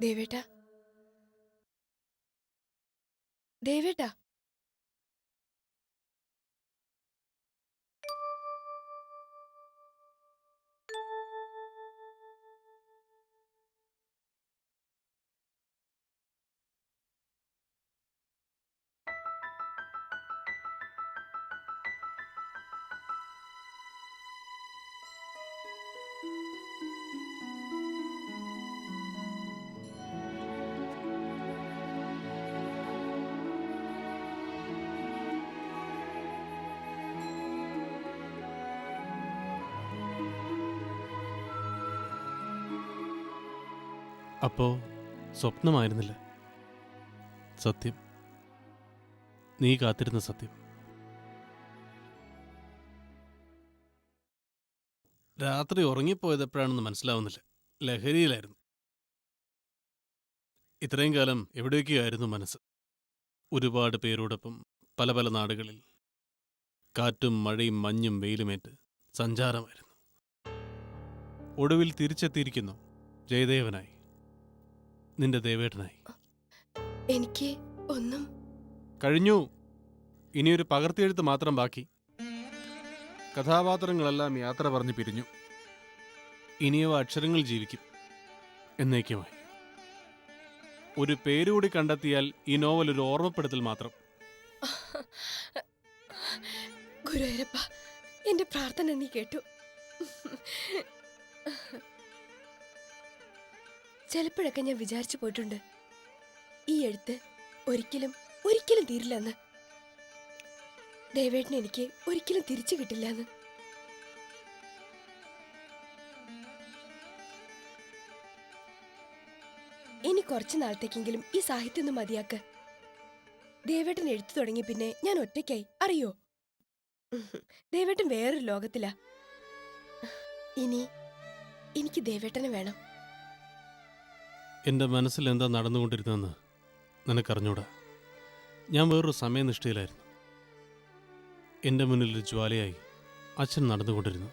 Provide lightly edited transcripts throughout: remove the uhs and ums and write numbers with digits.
ദേവേട്ടാ, ദേവേട്ടാ, അപ്പോ സ്വപ്നമായിരുന്നില്ല, സത്യം. നീ കാത്തിരുന്ന സത്യം. രാത്രി ഉറങ്ങിപ്പോയതെപ്പോഴാണെന്ന് മനസ്സിലാവുന്നില്ല. ലഹരിയിലായിരുന്നു. ഇത്രയും കാലം എവിടേക്കായിരുന്നു മനസ്സ്. ഒരുപാട് പേരോടൊപ്പം പല പല നാടുകളിൽ കാറ്റും മഴയും മഞ്ഞും വെയിലുമേറ്റ് സഞ്ചാരമായിരുന്നു. ഒടുവിൽ തിരിച്ചെത്തിയിരിക്കുന്നു ജയദേവനായി, നിന്റെ ദേവേട്ടനായി. എനിക്ക് ഒന്നും കഴിഞ്ഞു. ഇനിയൊരു പകർത്തിയെഴുത്ത് മാത്രം ബാക്കി. കഥാപാത്രങ്ങളെല്ലാം യാത്ര പറഞ്ഞു പിരിഞ്ഞു. ഇനിയവ അക്ഷരങ്ങൾ ജീവിക്കും എന്നേക്കുമായി. ഒരു പേരുകൂടി കണ്ടെത്തിയാൽ ഈ നോവൽ ഒരു ഓർമ്മപ്പെടുത്തൽ മാത്രം. ഗുരുവായൂരപ്പ, എന്റെ പ്രാർത്ഥന നീ കേട്ടു. ചിലപ്പോഴൊക്കെ ഞാൻ വിചാരിച്ചു പോയിട്ടുണ്ട്, ഈ എഴുത്ത് ഒരിക്കലും ഒരിക്കലും തീരില്ലെന്ന്. ദേവേട്ടനെ എനിക്ക് ഒരിക്കലും തിരിച്ചു കിട്ടില്ല എന്ന്. ഇനി കുറച്ചു നാളത്തേക്കെങ്കിലും ഈ സാഹിത്യം ഒന്ന് മതിയാക്ക്. ദേവേട്ടൻ എഴുത്തു തുടങ്ങി പിന്നെ ഞാൻ ഒറ്റയ്ക്കായി, അറിയോ? ദേവേട്ടൻ വേറൊരു ലോകത്തിലാ. ഇനി എനിക്ക് ദേവേട്ടനെ വേണം. എൻ്റെ മനസ്സിൽ എന്താ നടന്നുകൊണ്ടിരുന്നതെന്ന് നിനക്കറിഞ്ഞൂടാ. ഞാൻ വേറൊരു സമയനിഷ്ഠയിലായിരുന്നു. എൻ്റെ മുന്നിലൊരു ജ്വാലയായി അച്ഛൻ നടന്നുകൊണ്ടിരുന്നു.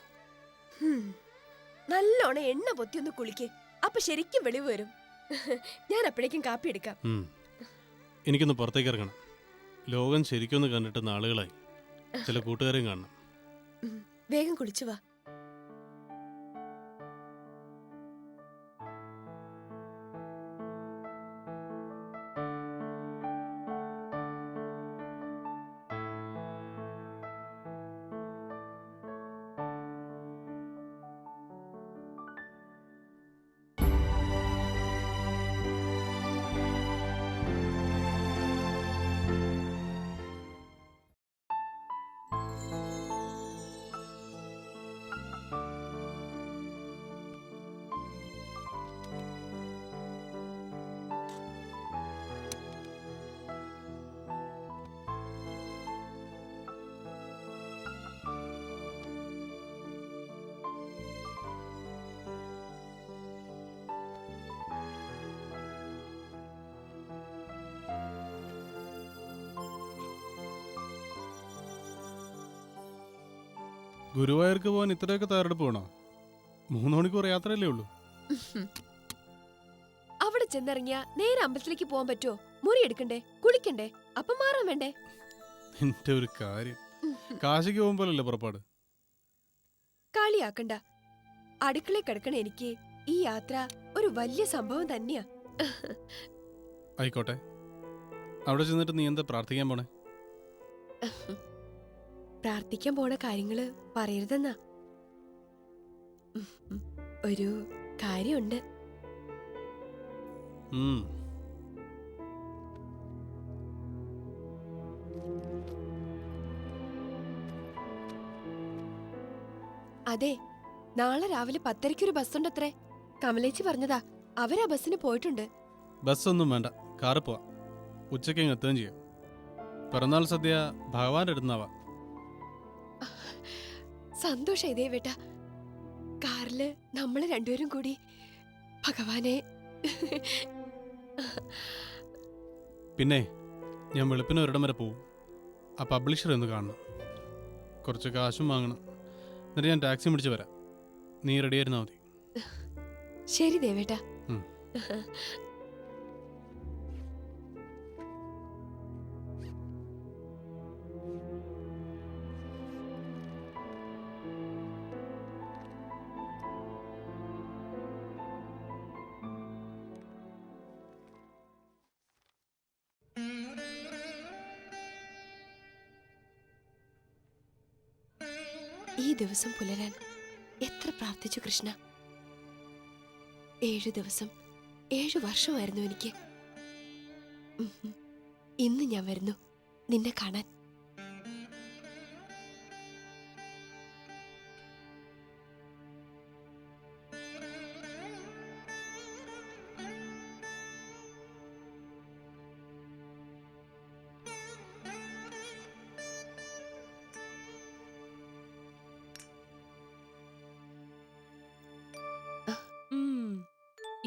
നല്ലോണം എണ്ണ പൊത്തിയൊന്ന് കുളിക്ക്, അപ്പൊ ശരിക്കും വെളിവ് വരും. ഞാൻ അപ്പോഴേക്കും കാപ്പി എടുക്കാം. എനിക്കൊന്ന് പുറത്തേക്ക് ഇറങ്ങണം. ലോകം ശരിക്കൊന്ന് കണ്ടിട്ട് നാളുകളായി. ചില കൂട്ടുകാരെയും കാണണം. വേഗം കുളിച്ചു വാ. ഗുരുവായൂർക്ക് പോകാൻ ഇത്രയൊക്കെ തയ്യാറെടുപ്പ് വേണോ? 3 മണിക്കൂർ യാത്രയല്ലേ ഉള്ളൂ. അവിടെ ചെന്നിറങ്ങിയ നേരെ അമ്പലത്തിലേക്ക് പോകാൻ പറ്റുമോ? മുറി എടുക്കണ്ടേ, കുളിക്കണ്ടേ, അപ്പം മാറാൻ വേണ്ടേ? എന്റെ ഒരു കാര്യം, കാശിക്ക് പോകുമ്പോഴല്ലേ പുറപ്പാട്. കളിയാക്കണ്ട. അടുക്കളയിൽ കിടക്കണ എനിക്ക് ഈ യാത്ര ഒരു വലിയ സംഭവം തന്നെയാ. ആയിക്കോട്ടെ. അവിടെ ചെന്നിട്ട് നീ എന്താ പ്രാർത്ഥിക്കാൻ പോണേ? പ്രാർത്ഥിക്കാൻ പോണ കാര്യങ്ങള് പറയരുതെന്നാ. ഒരു കാര്യമുണ്ട്. അതെ, നാളെ രാവിലെ 10:30 ബസ്സുണ്ടത്രേ. കമലേച്ചി പറഞ്ഞതാ. അവരാ ബസ്സിന് പോയിട്ടുണ്ട്. ബസ്സൊന്നും വേണ്ട, കാറ് പോവാ. ഉച്ചയ്ക്ക് അങ്ങ് എത്തുകയും ചെയ്യാം. പിറന്നാൾ സദ്യ ഭഗവാന്റെ അടുത്തുന്നാവാ. സന്തോഷം ഇതേ വേട്ട. കാറില് നമ്മള് രണ്ടുപേരും കൂടി. ഭഗവാനെ. പിന്നെ ഞാൻ വെളുപ്പിന് ഒരിടം വരെ പോവും. ആ പബ്ലിഷർ ഒന്ന് കാണണം. കുറച്ച് കാശും വാങ്ങണം. എന്നിട്ട് ഞാൻ ടാക്സി പിടിച്ച് വരാം. നീ റെഡി ആയിരുന്നാ മതി. ശരി ദേവേട്ട. ഈ ദിവസം പുലരാൻ എത്ര പ്രാർത്ഥിച്ചു കൃഷ്ണ. 7 ദിവസം 7 വർഷമായിരുന്നു എനിക്ക്. ഇന്ന് ഞാൻ വരുന്നു നിന്നെ കാണാൻ.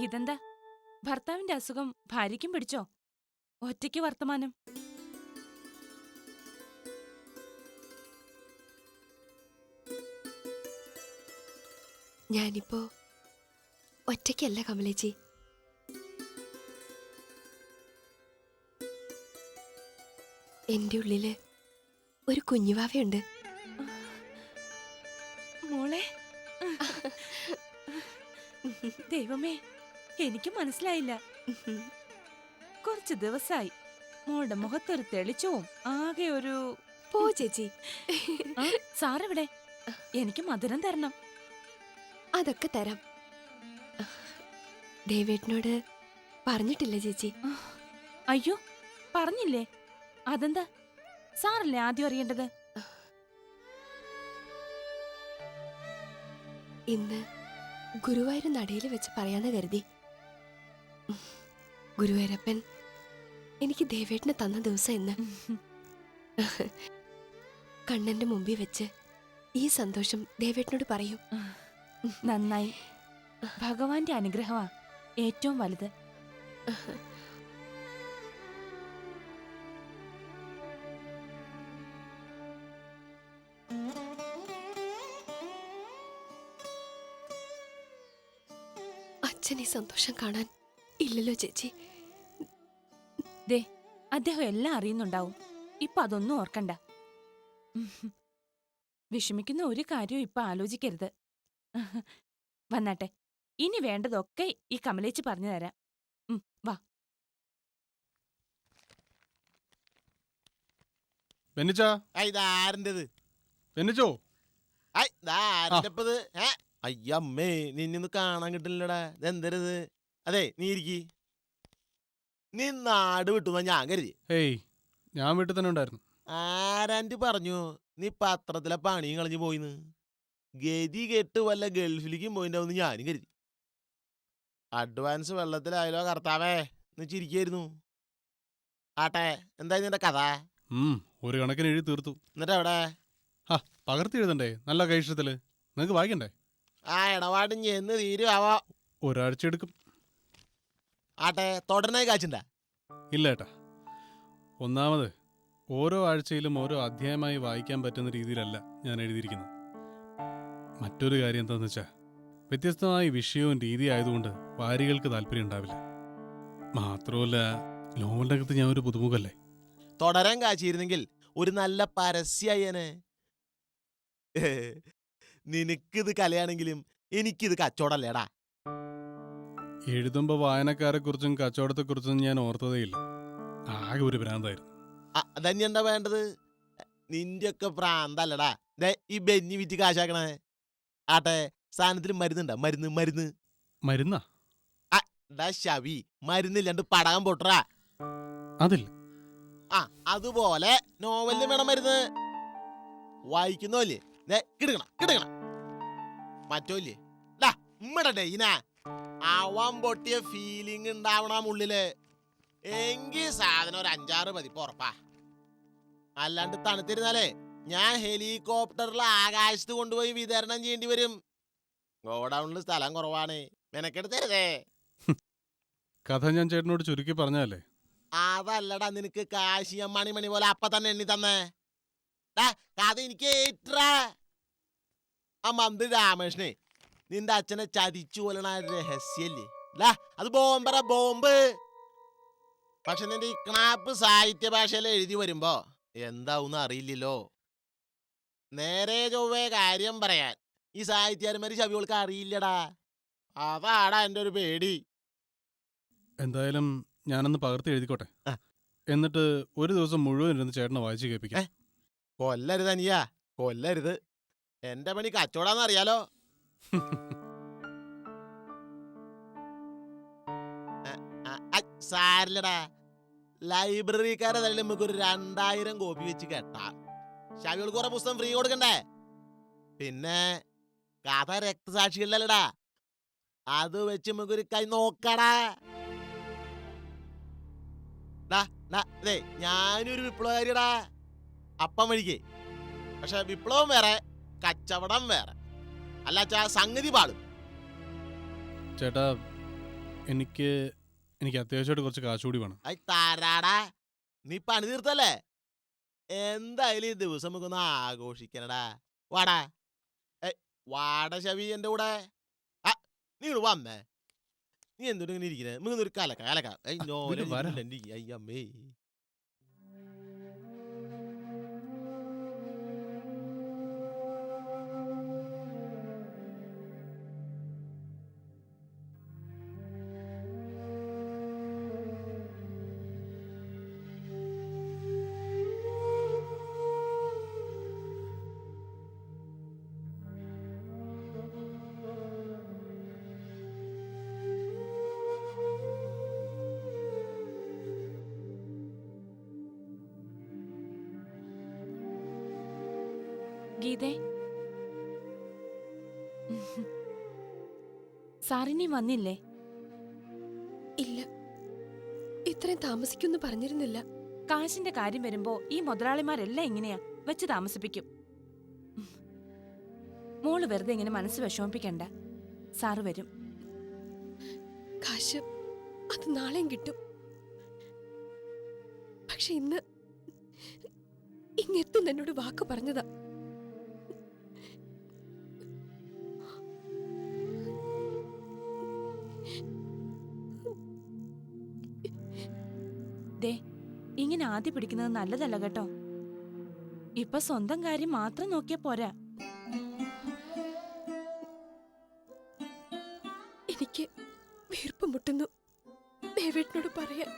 ഇതെന്താ ഭർത്താവിന്റെ അസുഖം ഭാര്യയ്ക്കും പിടിച്ചോ? ഒറ്റയ്ക്ക് വർത്തമാനം. ഞാനിപ്പോ ഒറ്റയ്ക്കല്ല കമലേച്ചി. എന്റെ ഉള്ളില് ഒരു കുഞ്ഞുവാവയുണ്ട്. മോളെ, ദൈവമേ, എനിക്ക് മനസ്സിലായില്ല. കുറച്ച് ദിവസമായി മോളുടെ മുഖത്തൊരു തെളിച്ചവും ആകെ ഒരു... പോ ചേച്ചി. സാറെവിടെ? എനിക്ക് മധുരം തരണം. അതൊക്കെ തരാം. ദേവേട്ടനോട് പറഞ്ഞിട്ടില്ല ചേച്ചി. അയ്യോ, പറഞ്ഞില്ലേ? അതെന്താ? സാറല്ലേ ആദ്യം അറിയേണ്ടത്. ഇന്ന് ഗുരുവായൂർ നടയിൽ വെച്ച് പറയാന്ന് കരുതി. ഗുരുവായൂരപ്പൻ എനിക്ക് ദേവേട്ടനെ തന്ന ദിവസം ഇന്ന്. കണ്ണന്റെ മുമ്പിൽ വെച്ച് ഈ സന്തോഷം ദേവേട്ടനോട് പറയും. നന്നായി. ഭഗവാന്റെ അനുഗ്രഹമാ ഏറ്റവും വലുത്. അച്ഛൻ ഈ സന്തോഷം കാണാൻ ഇല്ലല്ലോ ചേച്ചി. ദേ, അദ്ദേഹം എല്ലാം അറിയുന്നുണ്ടാവും. ഇപ്പൊ അതൊന്നും ഓർക്കണ്ട. വിഷമിക്കുന്ന ഒരു കാര്യവും ഇപ്പൊ ആലോചിക്കരുത്. വന്നാട്ടെ, ഇനി വേണ്ടതൊക്കെ ഈ കമലേച്ചി പറഞ്ഞു തരാം. വാ. ബെന്നിച്ചാ, ഇതാരൻ്റെത്? ബെന്നിച്ചോ, ഇതാരൻ്റെപ്പത്? അയ്യമ്മേ, നിന്നൊന്ന് കാണാൻ കിട്ടില്ലടാ. ഇതെന്തരത്? അതെ, നീ ഇരിക്കി. നീ നാട് വിട്ടുന്ന ഞാൻ കരുതി. ഹേയ്, ഞാൻ വീട്ടിൽ തന്നെ ഉണ്ടായിരുന്നു. ആരാൻ്റെ പറഞ്ഞു നീ പത്രത്തിലെ പണിയും കളഞ്ഞു പോയിന്ന്? ഗതി കെട്ട് വല്ല ഗൾഫിലേക്കും പോയിണ്ടാവുന്ന് ഞാനും കരുതി. അഡ്വാൻസ് വെള്ളത്തിലായാലോ കർത്താവേ എന്ന് ചിരിക്കായിരുന്നു. ആട്ടെ, എന്തായി നിന്റെ കഥ? ഒരു കണക്കിന് എഴുതി തീർത്തു. എന്നിട്ട് എവിടെ? പകർത്തി എഴുതണ്ടേ നല്ല കൈഷ്ടത്തില്? നിങ്ങക്ക് വായിക്കണ്ടേ? ആ ഇടപാടും എന്ന് തീരുവാവോ? ഒരാഴ്ച എടുക്കും. ആട്ടെ, തുടരണേ കാച്ചിണ്ട? ഇല്ല ഏട്ടാ. ഒന്നാമത്, ഓരോ ആഴ്ചയിലും ഓരോ അധ്യായമായി വായിക്കാൻ പറ്റുന്ന രീതിയിലല്ല ഞാൻ എഴുതിയിരിക്കുന്നത്. മറ്റൊരു കാര്യം എന്താണെന്ന് വെച്ചാൽ, വ്യത്യസ്തമായ വിഷയവും രീതി ആയതുകൊണ്ട് വാരികൾക്ക് താല്പര്യം ഉണ്ടാവില്ല. മാത്രമല്ല, നോവലിൻ്റെ അകത്ത് ഞാൻ ഒരു പുതുമുഖല്ലേ. തുടരാൻ കാച്ചിരുന്നെങ്കിൽ ഒരു നല്ല പരസ്യനെ. നിനക്കിത് കലയാണെങ്കിലും എനിക്കിത് കച്ചവടല്ലേടാ. എഴുതുമ്പോൾ വായനക്കാരെക്കുറിച്ചും കച്ചവടത്തെക്കുറിച്ചും ഞാൻ ഓർത്തതേയില്ല. ആകെ ഒരു ഭ്രാന്തായിരുന്നു. അതന്നെന്താ വേണ്ടത്? നിന്റെയൊക്കെ ഭ്രാന്തല്ലടാ. ഈ ബെന്നി വിറ്റ് കാശാക്കണേ. ആട്ടെ, സാധനത്തിന് മരുന്നുണ്ടാ? മരുന്ന് മരുന്ന് മരുന്നാ? ശവി, മരുന്നില്ലാണ്ട് പടകം പൊട്ടറാ. അതില്ല. അതുപോലെ നോവലിന് വേണം മരുന്ന്. വായിക്കുന്നോല്ലേ കിടക്കണം കിടക്കണം. മറ്റോല്ലേ ഉമ്മടേ ഇന അവൻ പൊട്ടിയ ഫീലിംഗ് ഉണ്ടാവണം ഉള്ളില്. എങ്കിൽ സാധനം ഒരു 5-6 പതിപ്പ് ഉറപ്പാ. അല്ലാണ്ട് തണുത്തിരുന്നാലേ ഞാൻ ഹെലികോപ്റ്ററിൽ ആകാശത്ത് കൊണ്ടുപോയി വിതരണം ചെയ്യേണ്ടി വരും. ഗോഡൌണിൽ സ്ഥലം കുറവാണ്. മെനക്കെടുത്തരുതേ. കഥ ഞാൻ ചേട്ടനോട് ചുരുക്കി പറഞ്ഞല്ലേ. അതല്ലടാ, നിനക്ക് കാശിയം മണി പോലെ അപ്പ തന്നെ എണ്ണി തന്നേ. കഥ എനിക്ക് ഏറ്റാ. ആ മന്ത്രി രാമേഷനെ നിന്റെ അച്ഛനെ ചതിച്ചു കൊല്ലണ രഹസ്യല്ലേ? അത് ബോംബറ ബോംബ്. പക്ഷെ നിന്റെ ഈ ക്നാപ്പ് സാഹിത്യ ഭാഷയിൽ എഴുതി വരുമ്പോ എന്താവുന്ന് അറിയില്ലല്ലോ. നേരെ ചൊവ്വേ കാര്യം പറയാൻ ഈ സാഹിത്യകാരന്മാര് ചവികൾക്ക് അറിയില്ലടാ. അതാടാ എൻ്റെ ഒരു പേടി. എന്തായാലും ഞാനൊന്ന് പകർത്തി എഴുതിക്കോട്ടെ. എന്നിട്ട് ഒരു ദിവസം മുഴുവൻ ഇരുന്ന് ചേട്ടനെ വായിച്ചു കേൾപ്പിക്കാം. കൊല്ലരുത് അനിയാ, കൊല്ലരുത്. എന്റെ പണി കച്ചവടാന്ന് അറിയാലോ. സാരില്ലടാ, ലൈബ്രറിക്കാരെ തള്ളി നമുക്ക് ഒരു 2000 കോപ്പി വെച്ച് കെട്ടാം. ഷാവികൾക്ക് കുറെ പുസ്തകം ഫ്രീ കൊടുക്കണ്ടേ? പിന്നെ കഥ രക്തസാക്ഷികളിലല്ലടാ, അത് വെച്ച് നമുക്കൊരു കൈ നോക്കടാ. അതെ, ഞാനൊരു വിപ്ലവകാരിടാ, അപ്പം വഴിക്ക്. പക്ഷെ വിപ്ലവം വേറെ, കച്ചവടം വേറെ. അല്ലാച്ചാ സംഗതി പാടും. ചേട്ടാ, എനിക്ക് അത്യാവശ്യമായിട്ട് കുറച്ച് കാശ് കൂടി വേണം. അത് താരാടാ, നീ പണി തീർത്തല്ലേ? എന്തായാലും ഈ ദിവസം നമുക്കൊന്ന് ആഘോഷിക്കണടാ. വാടാ, വാട ശവി എന്റെ കൂടെ. നീ ഇവിടെ വന്നേ. നീ എന്തുകൊണ്ട് ഇങ്ങനെ ഇരിക്കണേ? മൂന്നൊരു കലക്ക അയ്യമ്മേ. ഗീതേ, സാറിനി വന്നില്ലേ? ഇല്ല, ഇത്രയും താമസിക്കുമെന്ന് പറഞ്ഞിരുന്നില്ല. കാശിന്റെ കാര്യം വരുമ്പോ ഈ മുതലാളിമാരെല്ലാം ഇങ്ങനെയാ, വെച്ച് താമസിപ്പിക്കും. മോള് വെറുതെ ഇങ്ങനെ മനസ്സ് വിഷമിപ്പിക്കണ്ട, സാറ് വരും. കാശ് അത് നാളെയും കിട്ടും. പക്ഷെ ഇന്ന് ഇങ്ങെത്തും എന്നോട് വാക്ക് പറഞ്ഞതാ. ദേ, ഇങ്ങനെ ആദ്യ പിടിക്കുന്നത് നല്ലതല്ല കേട്ടോ. ഇപ്പൊ സ്വന്തം കാര്യം മാത്രം നോക്കിയാ പോരാ. എനിക്ക് വീർപ്പ് മുട്ടുന്നു ദേവേട്ടനോട് പറയാൻ.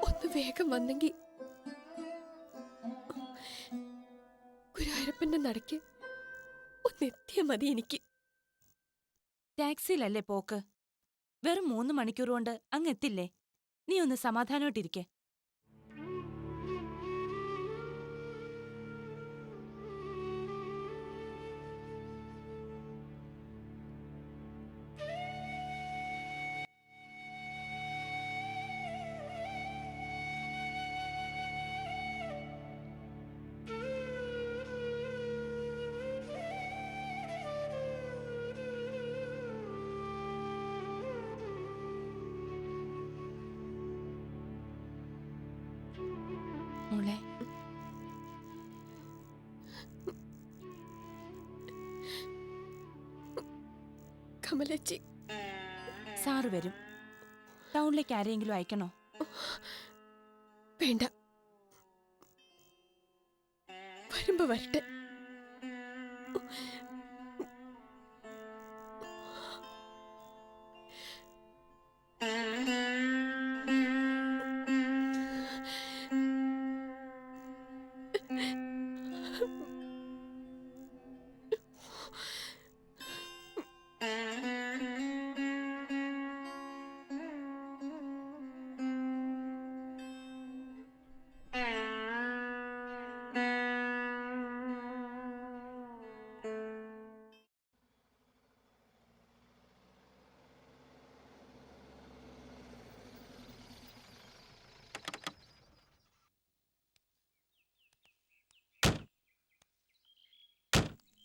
ഒന്ന് വേഗം വന്നെങ്കിൽ ഗുരുവായൂരപ്പന്റെ നടക്ക് ഒന്നെത്തിയ മതി എനിക്ക്. ടാക്സിയിലല്ലേ പോക്ക്? വെറും 3 മണിക്കൂർ കൊണ്ട് അങ്ങ് എത്തില്ലേ? നീ ഒന്ന് സമാധാനമായിട്ടിരിക്കെ. മോളെ, കമലച്ചി, സാറ് വരും. ടൗണിലേക്ക് ആരെയെങ്കിലും അയക്കണോ? വേണ്ട, വരുമ്പോ വരട്ടെ.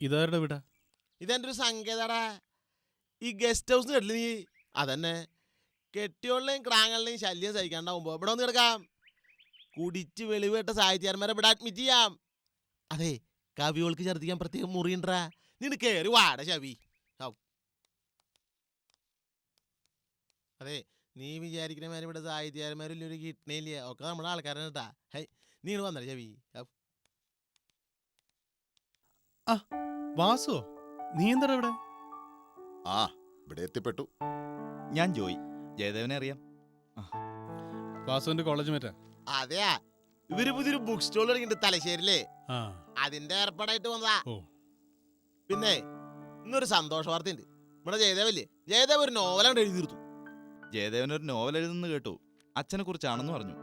ഇതാരുടെ വീടാ? ഇതെന്റെ ഒരു സങ്കേതടാ. ഈ ഗസ്റ്റ് ഹൗസ് കേട്ടില്ല നീ? അതന്നെ. കെട്ടിയോളിനെയും ക്രാങ്ങളിനെയും ശല്യം സഹിക്കാണ്ടാവുമ്പോ ഇവിടെ ഒന്ന് കിടക്കാം. കുടിച്ച് വെളിവേട്ട സാഹിത്യകാരന്മാരെ ഇവിടെ അഡ്മിറ്റ് ചെയ്യാം. അതെ, കവികൾക്ക് ഛർദ്ദിക്കാൻ പ്രത്യേകം മുറിയുണ്ടാ. നിന് കയറി വാട ശവി. അതെ, നീ വിചാരിക്കുന്നമാര് ഇവിടെ സാഹിത്യകാരന്മാരില്ല, ഒരു കിട്ടണില്ല, ഒക്കെ നമ്മുടെ ആൾക്കാരാണ് കേട്ടാ. ഹൈ, നീ വന്നേ ശവി. വാസുവോ, നീ എന്താ ഇവിടെ? ആ, ഇവിടെ എത്തിപ്പെട്ടു. ഞാൻ ജോയി, ജയദേവനെ അറിയാം. വാസുവിന്റെ കോളേജ് മേറ്റാ. അതെയാ, ഇവര് പുതിയൊരു ബുക്ക് സ്റ്റോൾ തുടങ്ങിയിട്ട് തലശ്ശേരിയില്ലേ, ആ അതിന്റെ ഏർപ്പാടായിട്ട് വന്നതാ. ഓ പിന്നെ ഇന്നൊരു സന്തോഷ വാർത്തയുണ്ട്. ഇവിടെ ജയദേവല്ലേ, ജയദേവ് ഒരു നോവലാണ് എഴുതി തീർത്തു. ജയദേവൻ ഒരു നോവൽ എഴുതുന്നത് കേട്ടു. അച്ഛനെ കുറിച്ചാണെന്ന് പറഞ്ഞു.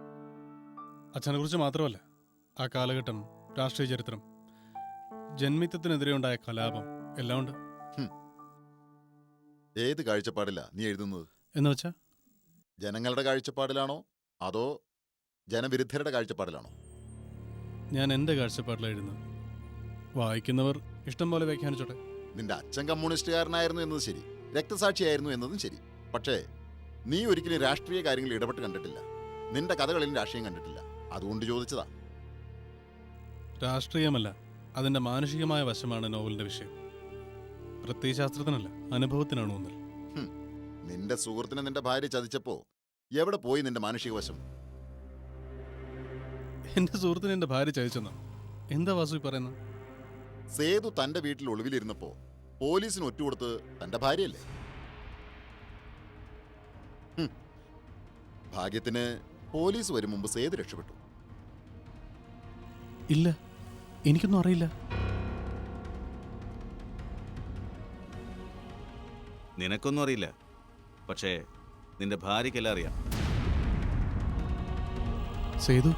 അച്ഛനെ കുറിച്ച് മാത്രമല്ല, ആ കാലഘട്ടം, രാഷ്ട്രീയ ചരിത്രം, ജന്മിത്വത്തിനെതിരെ ഉണ്ടായ കലാപം എല്ലാം ഉണ്ട്. ഏത് കാഴ്ചപ്പാടില്ല നീ എഴുതുന്നത്? എന്ന് വെച്ചാ ജനങ്ങളുടെ കാഴ്ചപ്പാടിലാണോ അതോ ജനവിരുദ്ധരുടെ കാഴ്ചപ്പാടിലാണോ? ഞാൻ എൻ്റെ കാഴ്ചപ്പാടിലാണ് എഴുതുന്നത്. വായിക്കുന്നവർ ഇഷ്ടം പോലെ വ്യാഖ്യാനിച്ചോട്ടെ. നിന്റെ അച്ഛൻ കമ്മ്യൂണിസ്റ്റുകാരനായിരുന്നു എന്നത് ശരി, രക്തസാക്ഷിയായിരുന്നു എന്നതും ശരി. പക്ഷേ നീ ഒരിക്കലും രാഷ്ട്രീയ കാര്യങ്ങളിൽ ഇടപെട്ട് കണ്ടിട്ടില്ല. നിന്റെ കഥകളിലും രാഷ്ട്രീയം കണ്ടിട്ടില്ല. അതുകൊണ്ട് ചോദിച്ചതാ. രാഷ്ട്രീയമല്ല, അതിൻ്റെ മാനുഷികമായ വശമാണ് നോവലിൻ്റെ വിഷയം. പ്രത്യയശാസ്ത്രത്തിനല്ല, അനുഭവത്തിനാണ് ഊന്നൽ. നിന്റെ സുഹൃത്തിനെ നിന്റെ ഭാര്യ ചതിച്ചപ്പോ എവിടെ പോയി നിന്റെ മാനുഷിക വശം? എൻ്റെ സുഹൃത്തിനെ എൻ്റെ ഭാര്യ ചതിച്ചെന്നോ? എന്താ വാസു ഈ പറയുന്നത്? സേതു തന്റെ വീട്ടിൽ ഒളിവിലിരുന്നപ്പോ പോലീസിന് ഒറ്റുകൊടുത്ത് തന്റെ ഭാര്യയല്ലേ? ഭാഗ്യത്തിന് പോലീസ് വരും മുമ്പ് സേതു രക്ഷപ്പെട്ടു. ഇല്ല, എനിക്കൊന്നും അറിയില്ല. നിനക്കൊന്നും അറിയില്ല, പക്ഷേ നിന്റെ ഭാര്യയ്ക്കെല്ലാം അറിയാം. സേതു